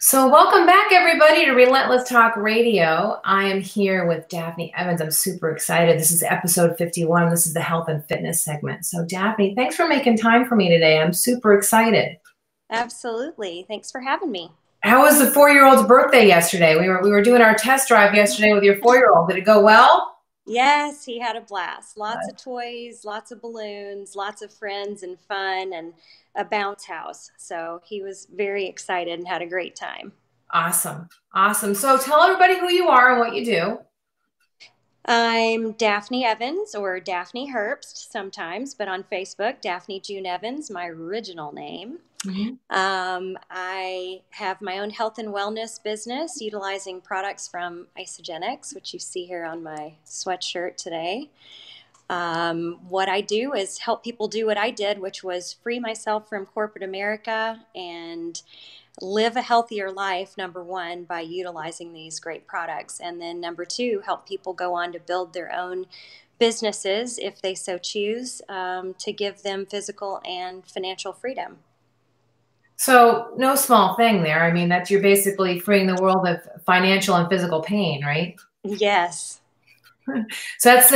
So welcome back, everybody, to Relentless Talk Radio. I am here with Daphne Evans. I'm super excited. This is episode 51. This is the health and fitness segment. So Daphne, thanks for making time for me today. I'm super excited. Absolutely. Thanks for having me. How was the 4-year-old's birthday yesterday? We were doing our test drive yesterday with your 4-year-old. Did it go well? Yes, he had a blast. Lots of toys, lots of balloons, lots of friends and fun, and a bounce house. So he was very excited and had a great time. Awesome. Awesome. So tell everybody who you are and what you do. I'm Daphne Evans, or Daphne Herbst sometimes, but on Facebook, Daphne June Evans, my original name. I have my own health and wellness business utilizing products from IsaRevolution, which you see here on my sweatshirt today. What I do is help people do what I did, which was free myself from corporate America and live a healthier life, number one, by utilizing these great products. And then number two, help people go on to build their own businesses if they so choose, to give them physical and financial freedom. So no small thing there. I mean, you're basically freeing the world of financial and physical pain, right? Yes. So that's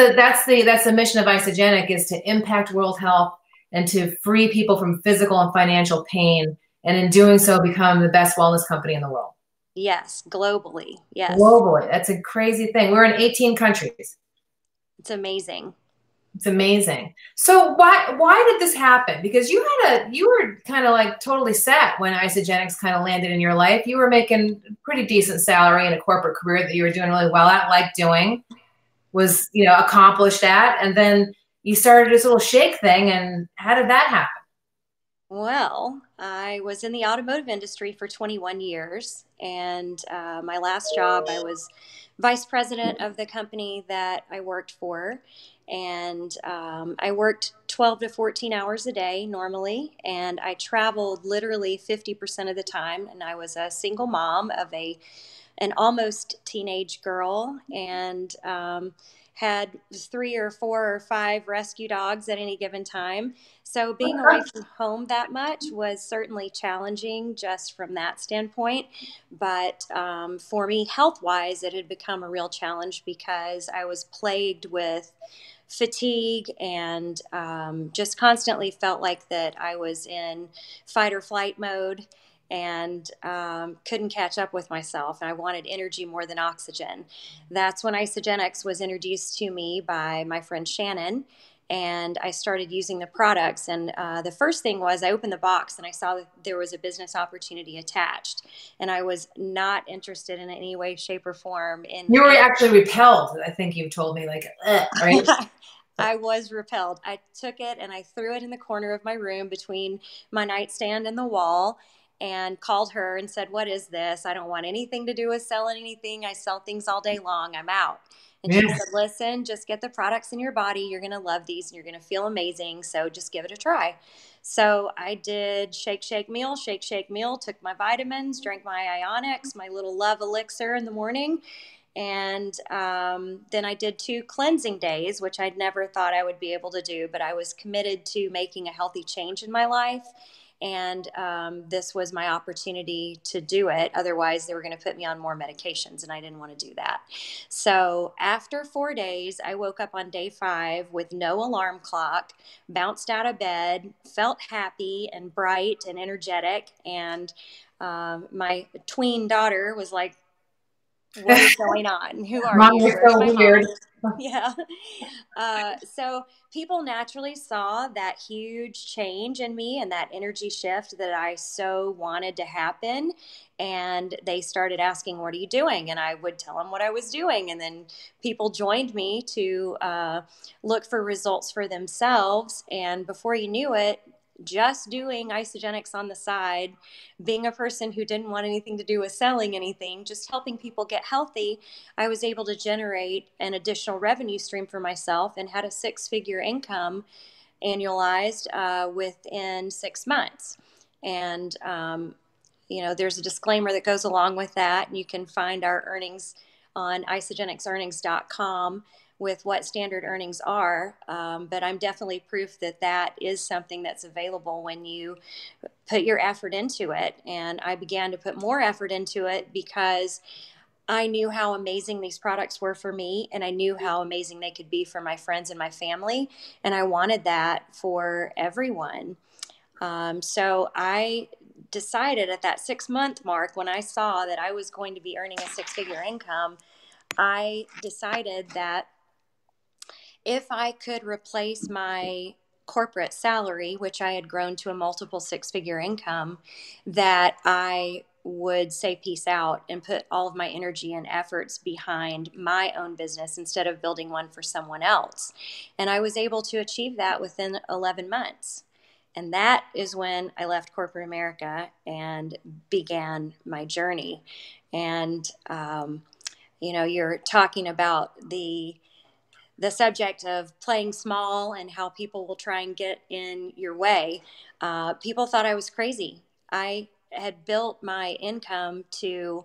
the mission of Isagen is to impact world health and to free people from physical and financial pain, and in doing so, become the best wellness company in the world. Yes, globally. Yes. Globally. That's a crazy thing. We're in 18 countries. It's amazing. It's amazing. So why did this happen? Because you were kind of like totally set when Isagen kind of landed in your life. You were making a pretty decent salary in a corporate career that you were doing really well at, like doing, was, accomplished at, and then you started this little shake thing. And how did that happen? Well, I was in the automotive industry for 21 years, and my last job, I was vice president of the company that I worked for, and I worked 12 to 14 hours a day normally, and I traveled literally 50% of the time, and I was a single mom of an almost teenage girl, and had 3 or 4 or 5 rescue dogs at any given time. So being away from home that much was certainly challenging just from that standpoint. But for me, health-wise, it had become a real challenge because I was plagued with fatigue and just constantly felt like that I was in fight or flight mode, and couldn't catch up with myself. And I wanted energy more than oxygen. That's when Isagen was introduced to me by my friend Shannon, and I started using the products. And the first thing was I opened the box and I saw that there was a business opportunity attached, and I was not interested in any way, shape, or form. You were actually repelled. I think you told me, like, right? I was repelled. I took it and I threw it in the corner of my room between my nightstand and the wall, and called her and said, "What is this? I don't want anything to do with selling anything. I sell things all day long. I'm out." And she said, "Listen, just get the products in your body. You're going to love these and you're going to feel amazing. So just give it a try." So I did shake, shake, meal, took my vitamins, drank my Ionics, my little love elixir in the morning. And then I did 2 cleansing days, which I'd never thought I would be able to do, but I was committed to making a healthy change in my life. And this was my opportunity to do it. Otherwise, they were going to put me on more medications, and I didn't want to do that. So after 4 days, I woke up on day 5 with no alarm clock, bounced out of bed, felt happy and bright and energetic. And my tween daughter was like, "What is going on? Who are Mom, you?" you're so weird. Yeah. So people naturally saw that huge change in me and that energy shift that I so wanted to happen. And they started asking, "What are you doing?" And I would tell them what I was doing. And then people joined me to look for results for themselves. And before you knew it, just doing Isagen on the side, being a person who didn't want anything to do with selling anything, just helping people get healthy, I was able to generate an additional revenue stream for myself and had a 6-figure income annualized within 6 months. And, there's a disclaimer that goes along with that. You can find our earnings on isagenxearnings.com. with what standard earnings are, but I'm definitely proof that that is something that's available when you put your effort into it. And I began to put more effort into it because I knew how amazing these products were for me, and I knew how amazing they could be for my friends and my family, and I wanted that for everyone. So I decided at that 6-month mark, when I saw that I was going to be earning a six-figure income, I decided that if I could replace my corporate salary, which I had grown to a multiple six-figure income, that I would say peace out and put all of my energy and efforts behind my own business instead of building one for someone else. And I was able to achieve that within 11 months. And that is when I left corporate America and began my journey. And, you're talking about the subject of playing small and how people will try and get in your way. People thought I was crazy. I had built my income to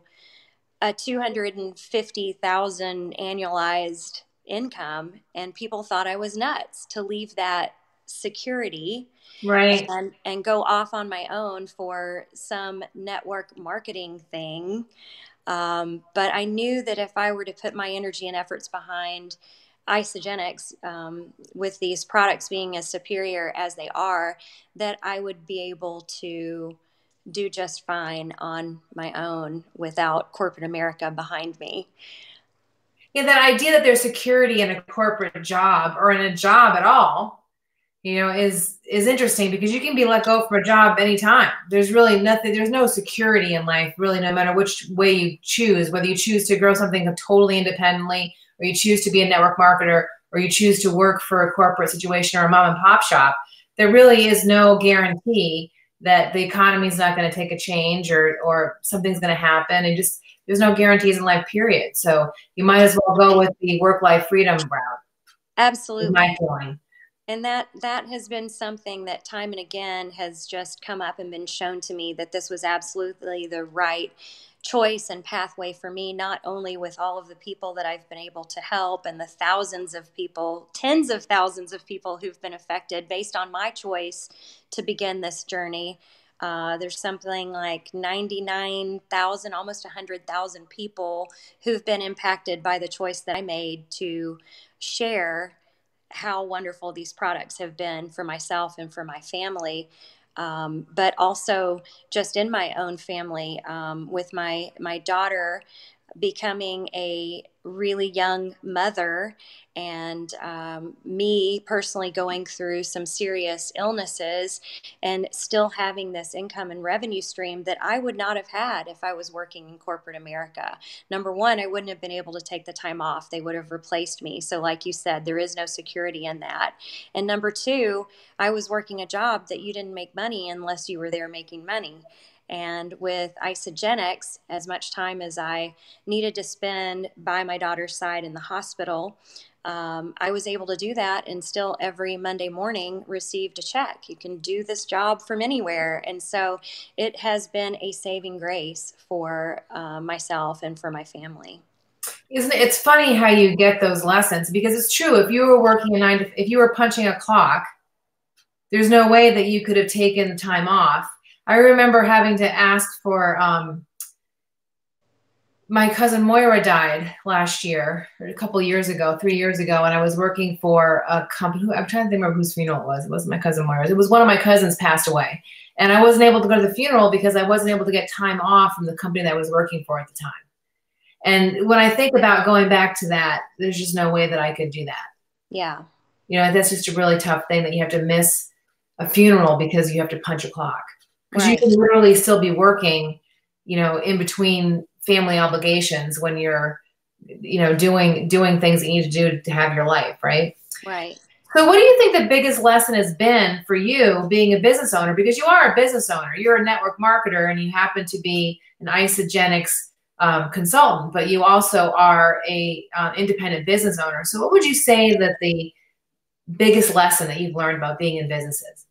a 250,000 annualized income, and people thought I was nuts to leave that security Right. and go off on my own for some network marketing thing. But I knew that if I were to put my energy and efforts behind Isagenix, with these products being as superior as they are, that I would be able to do just fine on my own without corporate America behind me. Yeah, that idea that there's security in a corporate job or in a job at all, is interesting, because you can be let go from a job anytime. There's really nothing, there's no security in life, really, no matter which way you choose, whether you choose to grow something totally independently, or you choose to be a network marketer, or you choose to work for a corporate situation or a mom and pop shop. There really is no guarantee that the economy is not going to take a change, or something's going to happen. And just, there's no guarantees in life, period. So you might as well go with the work-life freedom route. Absolutely. My feeling. And that has been something that time and again has just come up and been shown to me, that this was absolutely the right choice and pathway for me, not only with all of the people that I've been able to help and the thousands of people, tens of thousands of people who've been affected based on my choice to begin this journey. There's something like 99,000, almost 100,000 people who've been impacted by the choice that I made to share how wonderful these products have been for myself and for my family. But also just in my own family, with my daughter becoming a really young mother, and me personally going through some serious illnesses and still having this income and revenue stream that I would not have had if I was working in corporate America. Number one, I wouldn't have been able to take the time off. They would have replaced me. So like you said, there is no security in that. And number two, I was working a job that you didn't make money unless you were there making money. And with Isagenix, as much time as I needed to spend by my daughter's side in the hospital, I was able to do that, and still every Monday morning received a check. You can do this job from anywhere. And so it has been a saving grace for myself and for my family. Isn't it? It's funny how you get those lessons, because it's true. If you were working if you were punching a clock, there's no way that you could have taken time off. I remember having to ask for, my cousin Moira died last year, or a couple of years ago, 3 years ago, and I was working for a company. I'm trying to think of whose funeral it was. It wasn't my cousin Moira's. It was one of my cousins passed away. And I wasn't able to go to the funeral because I wasn't able to get time off from the company that I was working for at the time. And when I think about going back to that, there's just no way that I could do that. Yeah. That's just a really tough thing, that you have to miss a funeral because you have to punch a clock. Because you can literally still be working, in between family obligations when you're, doing things that you need to do to have your life, right? Right. So what do you think the biggest lesson has been for you being a business owner? Because you are a business owner, you're a network marketer, and you happen to be an Isagenix consultant, but you also are a independent business owner. So what would you say that the biggest lesson that you've learned about being in business is?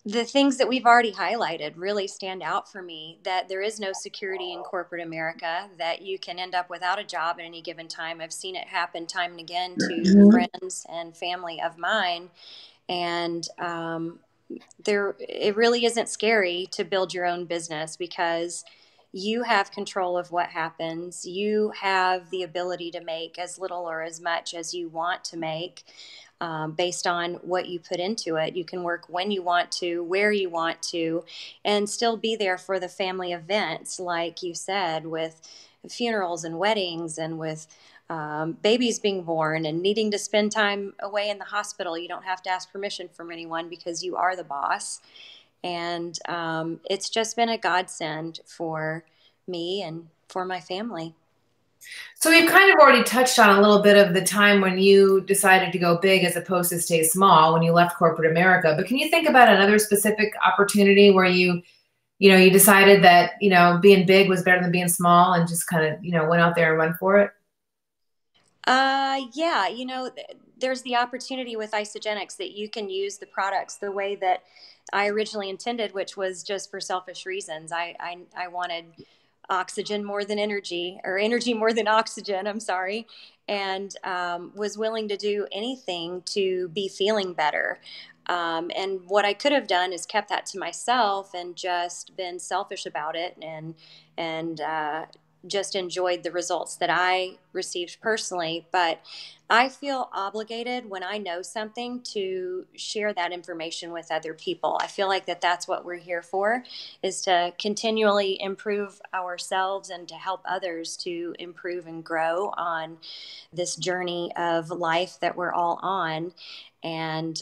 The things that we've already highlighted really stand out for me, that there is no security in corporate America, that you can end up without a job at any given time. I've seen it happen time and again to Mhm. friends and family of mine. And it really isn't scary to build your own business because you have control of what happens. You have the ability to make as little or as much as you want to make, based on what you put into it. You can work when you want to, where you want to, and still be there for the family events, like you said, with funerals and weddings, and with babies being born and needing to spend time away in the hospital. You don't have to ask permission from anyone because you are the boss. And it's just been a godsend for me and for my family. So we've kind of already touched on a little bit of the time when you decided to go big as opposed to stay small when you left corporate America. But can you think about another specific opportunity where you decided that, being big was better than being small and just kind of, went out there and went for it? Yeah, there's the opportunity with Isagenix that you can use the products the way that I originally intended, which was just for selfish reasons. I wanted oxygen more than energy, or energy more than oxygen. I'm sorry. And was willing to do anything to be feeling better. And what I could have done is kept that to myself and just been selfish about it, and just enjoyed the results that I received personally. But I feel obligated when I know something to share that information with other people. I feel like that's what we're here for, is to continually improve ourselves and to help others to improve and grow on this journey of life that we're all on. And,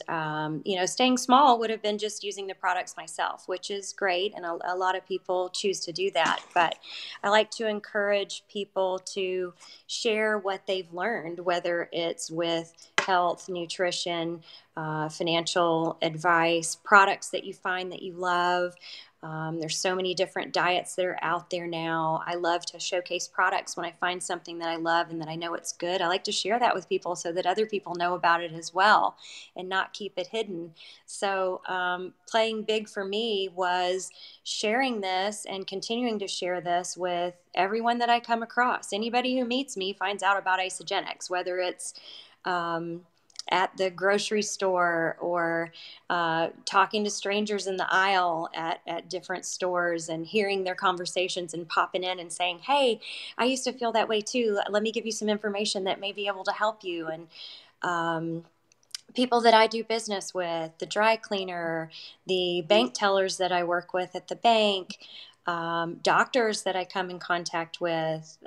staying small would have been just using the products myself, which is great. And a lot of people choose to do that. But I like to encourage people to share what they've learned, whether it's with health, nutrition, financial advice, products that you find that you love. There's so many different diets that are out there now. I love to showcase products when I find something that I love and that I know it's good. I like to share that with people so that other people know about it as well and not keep it hidden. So, playing big for me was sharing this and continuing to share this with everyone that I come across. Anybody who meets me finds out about Isagenix, whether it's um, at the grocery store, or talking to strangers in the aisle at different stores and hearing their conversations and popping in and saying, hey, I used to feel that way too. Let me give you some information that may be able to help you. And people that I do business with, the dry cleaner, the bank tellers that I work with at the bank, doctors that I come in contact with,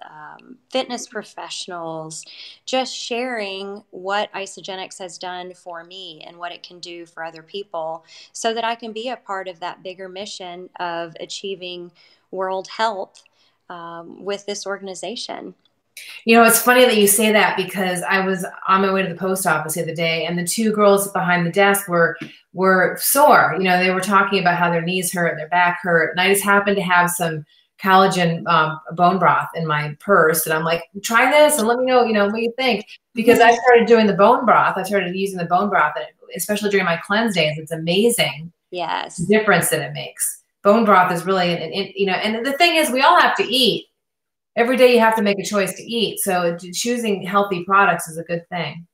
fitness professionals, just sharing what Isagenix has done for me and what it can do for other people so that I can be a part of that bigger mission of achieving world health with this organization. It's funny that you say that because I was on my way to the post office the other day, and the two girls behind the desk were sore. They were talking about how their knees hurt, their back hurt, and I just happened to have some collagen bone broth in my purse, and I'm like, try this and let me know, what you think. Because I started doing the bone broth. I started using the bone broth, and especially during my cleanse days. It's amazing the Yes. difference that it makes. Bone broth is really, and the thing is, we all have to eat. Every day you have to make a choice to eat. So choosing healthy products is a good thing.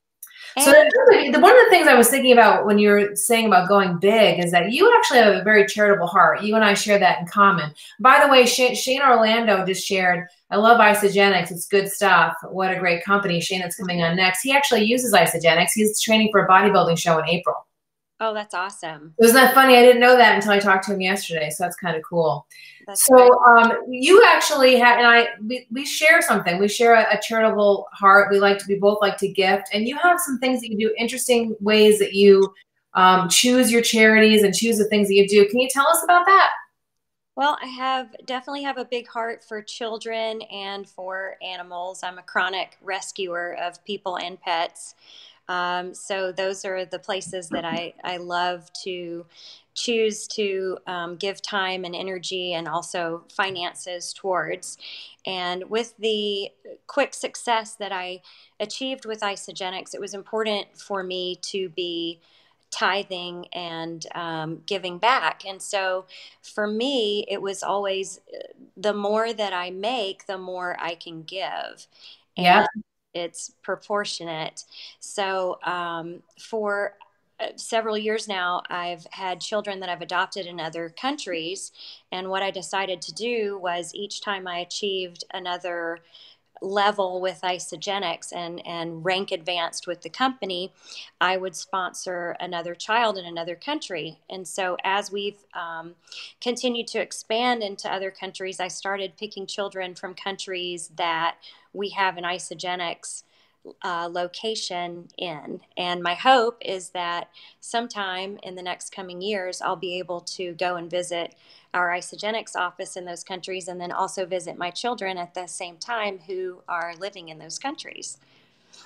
So And one of the things I was thinking about when you're saying about going big is that you actually have a very charitable heart. You and I share that in common. By the way, Shane Orlando just shared, I love Isagenix. It's good stuff. What a great company. Shane, that's coming on next. He actually uses Isagenix. He's training for a bodybuilding show in April. oh, that's awesome. Wasn't that funny? I didn't know that until I talked to him yesterday. So that's kind of cool. That's So great. you actually have, and we share something. We share a charitable heart. We both like to gift, and you have some things that you do, interesting ways that you choose your charities and choose the things that you do. Can you tell us about that? Well, definitely have a big heart for children and for animals. I'm a chronic rescuer of people and pets. So those are the places that I love to choose to give time and energy and also finances towards. And with the quick success that I achieved with Isagenix, it was important for me to be tithing and giving back. And so for me, it was always the more that I make, the more I can give. Yeah. And it's proportionate. So for several years now, I've had children that I've adopted in other countries. And what I decided to do was each time I achieved another level with Isagenix and rank advanced with the company, I would sponsor another child in another country. And so as we've continued to expand into other countries, I started picking children from countries that we have an Isagenix location in. And my hope is that sometime in the next coming years, I'll be able to go and visit our Isagenix office in those countries and then also visit my children at the same time who are living in those countries.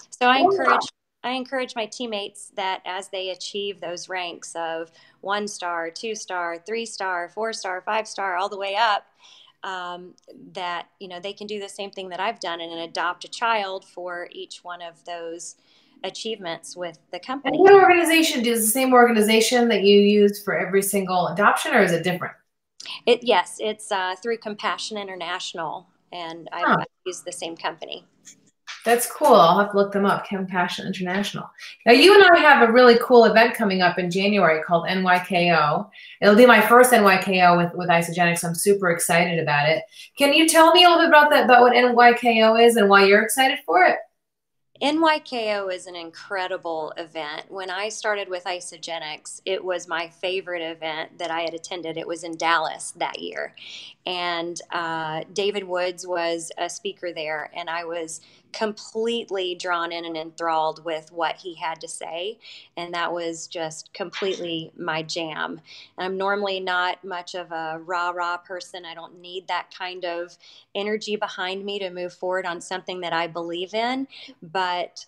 So I encourage my teammates that as they achieve those ranks of 1 star, 2 star, 3 star, 4 star, 5 star, all the way up, that they can do the same thing that I've done and adopt a child for each one of those achievements with the And company. what organization is the same organization that you use for every single adoption, or is it different? Yes, it's through Compassion International, and Huh. I've used the same company. That's cool. I'll have to look them up. Compassion International. Now, you and I have a really cool event coming up in January called NYKO. It'll be my first NYKO with Isagenix. I'm super excited about it. Can you tell me a little bit about that, about what NYKO is and why you're excited for it? NYKO is an incredible event. When I started with Isagenix, it was my favorite event that I had attended. It was in Dallas that year. And David Woods was a speaker there, and I was completely drawn in and enthralled with what he had to say. And that was just completely my jam. I'm normally not much of a rah-rah person. I don't need that kind of energy behind me to move forward on something that I believe in. But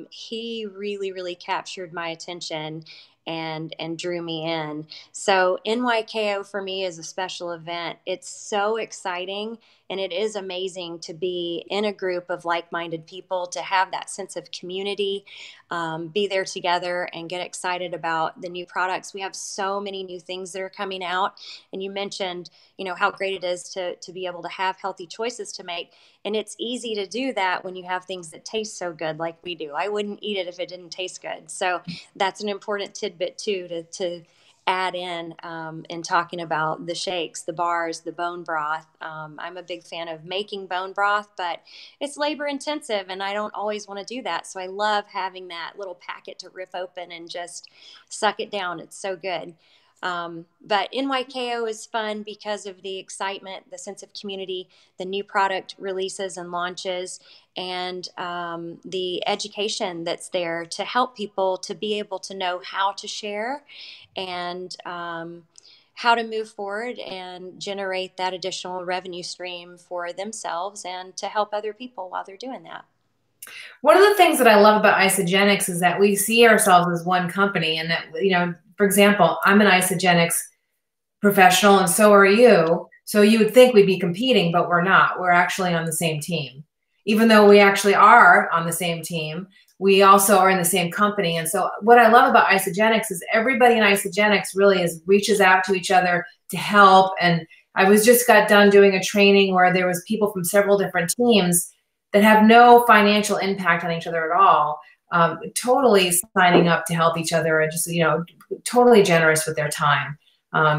he really, really captured my attention and drew me in. So NYKO for me is a special event. It's so exciting, and it is amazing to be in a group of like-minded people, to have that sense of community, be there together and get excited about the new products. We have so many new things that are coming out, and you mentioned how great it is to be able to have healthy choices to make. And it's easy to do that when you have things that taste so good like we do. I wouldn't eat it if it didn't taste good. So that's an important tidbit too to add in talking about the shakes, the bars, the bone broth. I'm a big fan of making bone broth, but it's labor intensive and I don't always want to do that. So I love having that little packet to rip open and just suck it down. It's so good. But NYKO is fun because of the excitement, the sense of community, the new product releases and launches, and the education that's there to help people to be able to know how to share and how to move forward and generate that additional revenue stream for themselves and to help other people while they're doing that. One of the things that I love about Isagenix is that we see ourselves as one company, and that, for example, I'm an Isagenix professional and so are you. So you would think we'd be competing, but we're not. We're actually on the same team. Even though we actually are on the same team, we also are in the same company. And so what I love about Isagenix is everybody in Isagenix really reaches out to each other to help. And I got done doing a training where there was people from several different teams that have no financial impact on each other at all, totally signing up to help each other and just, totally generous with their time,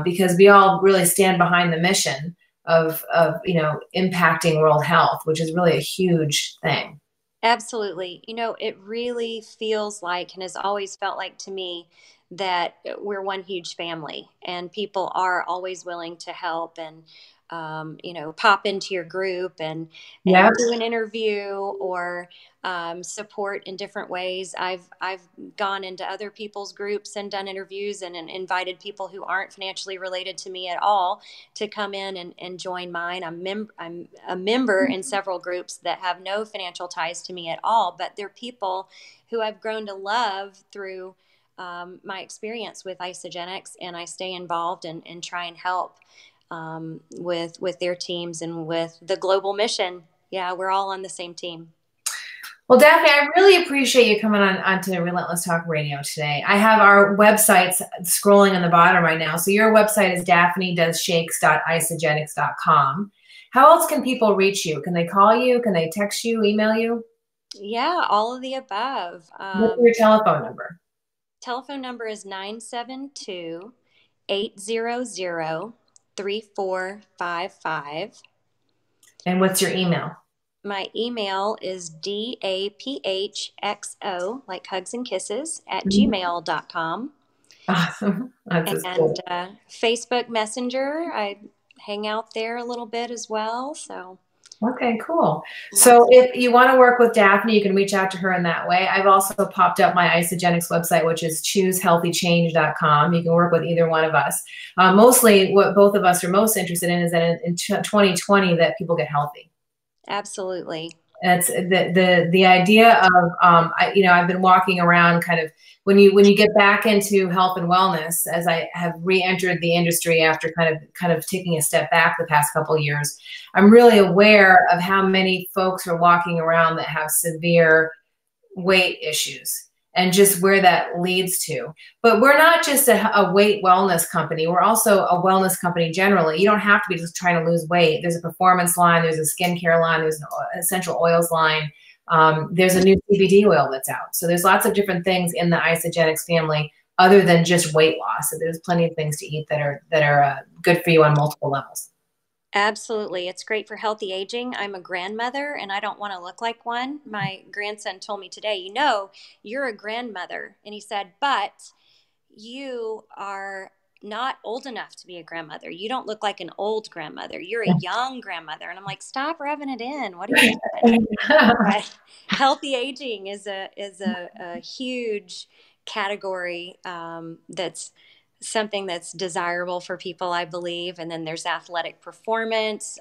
because we all really stand behind the mission of impacting world health, which is really a huge thing. Absolutely. It really feels like and has always felt like to me that we're one huge family and people are always willing to help and, pop into your group and Yeah. do an interview or support in different ways. I've gone into other people's groups and done interviews and invited people who aren't financially related to me at all to come in and join mine. I'm a member in several groups that have no financial ties to me at all, but they're people who I've grown to love through my experience with Isagenix, and I stay involved and try and help with their teams and with the global mission. Yeah, we're all on the same team. Well, Daphne, I really appreciate you coming onto Relentless Talk Radio today. I have our websites scrolling on the bottom right now. So your website is daphnedoesshakes.isagenics.com. How else can people reach you? Can they call you? Can they text you, email you? Yeah, all of the above. What's your telephone number? Telephone number is 972-800-3455. And what's your email? My email is DAPHXO, like hugs and kisses, at gmail.com. Awesome. That's And cool. Facebook Messenger, I hang out there a little bit as well. So. Okay, cool. So if you want to work with Daphne, you can reach out to her in that way. I've also popped up my Isagenix website, which is choosehealthychange.com. You can work with either one of us. Mostly what both of us are most interested in is that in 2020 that people get healthy. Absolutely. It's the idea of I've been walking around kind of when you get back into health and wellness, as I have re-entered the industry after kind of taking a step back the past couple of years, I'm really aware of how many folks are walking around that have severe weight issues and just where that leads to. But we're not just a weight wellness company. We're also a wellness company generally. You don't have to be just trying to lose weight. There's a performance line. There's a skincare line. There's an essential oils line. There's a new CBD oil that's out. So there's lots of different things in the Isagenix family other than just weight loss. So there's plenty of things to eat that are good for you on multiple levels. Absolutely. It's great for healthy aging. I'm a grandmother and I don't want to look like one. My grandson told me today, you're a grandmother. And he said, but you are not old enough to be a grandmother. You don't look like an old grandmother. You're a young grandmother. And I'm like, stop rubbing it in. What are you doing? Healthy aging is a huge category that's something that's desirable for people, I believe. And then there's athletic performance,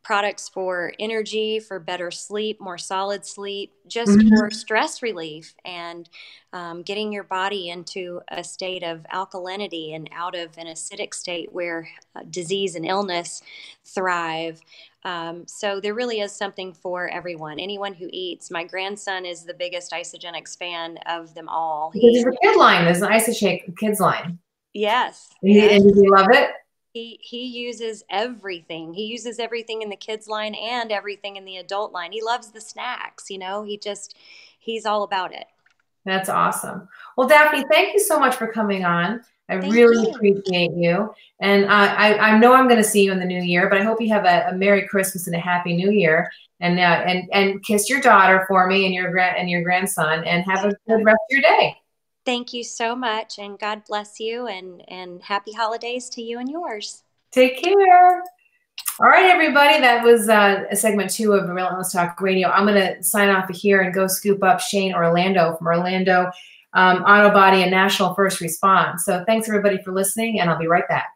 products for energy, for better sleep, more solid sleep, just for stress relief and getting your body into a state of alkalinity and out of an acidic state where disease and illness thrive. So there really is something for everyone, anyone who eats. My grandson is the biggest Isagenix fan of them all. There's a kid line. There's an IsaShake kids line. Yes. And does he love it? He uses everything. He uses everything in the kids line and everything in the adult line. He loves the snacks, he's all about it. That's awesome. Well, Daphne, thank you so much for coming on. I really appreciate you. And I know I'm going to see you in the new year, but I hope you have a Merry Christmas and a Happy New Year. And kiss your daughter for me and your grandson, and have a good rest of your day. Thank you so much, and God bless you, and happy holidays to you and yours. Take care. All right, everybody. That was segment 2 of Relentless Talk Radio. I'm going to sign off here and go scoop up Shane Orlando from Orlando Auto Body and National First Response. So thanks, everybody, for listening, and I'll be right back.